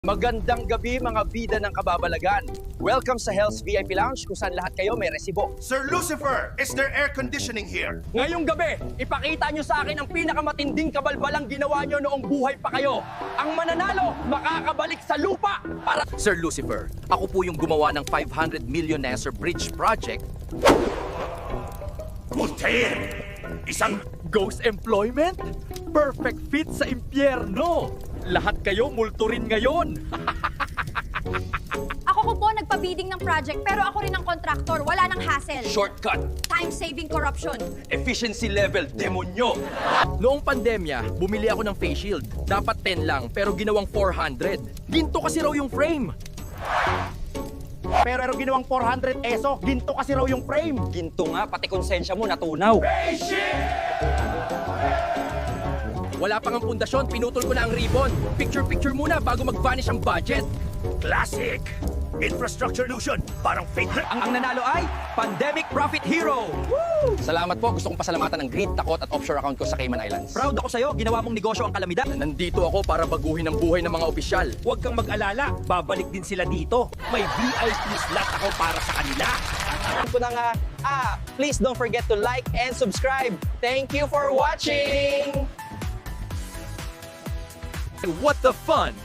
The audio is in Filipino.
Magandang gabi mga bida ng kababalagan. Welcome sa Hell's VIP Lounge kung saan lahat kayo may resibo. Sir Lucifer, is there air conditioning here? Ngayong gabi, ipakita nyo sa akin ang pinakamatinding kabalbalang ginawa nyo noong buhay pa kayo. Ang mananalo, makakabalik sa lupa para... Sir Lucifer, ako po yung gumawa ng 500 million Nasser Bridge Project. Putin! Isang... Ghost employment? Perfect fit sa impyerno! Lahat kayo multo rin ngayon! Ako ko po nagpa-bidding ng project pero ako rin ang contractor. Wala nang hassle. Shortcut, Time-saving corruption. efficiency level, demonyo. Noong pandemya, bumili ako ng face shield. Dapat 10 lang, pero ginawang 400. Ginto kasi raw yung frame. Pero ginawang 400 peso, ginto kasi raw yung frame. Ginto nga, pati konsensya mo natunaw. Wala pang ang pundasyon, pinutol ko na ang ribbon. Picture-picture muna bago mag-vanish ang budget. Classic! Infrastructure illusion, parang fake. Ang nanalo ay Pandemic Profit Hero. Woo! Salamat po, gusto kong pasalamatan ng Greed, Takot at offshore account ko sa Cayman Islands. Proud ako sa'yo, ginawa mong negosyo ang kalamidad. Nandito ako para baguhin ang buhay ng mga opisyal. Huwag kang mag-alala, babalik din sila dito. May VIP slot ako para sa kanila. ko na nga, please don't forget to like and subscribe. Thank you for watching! What the fun!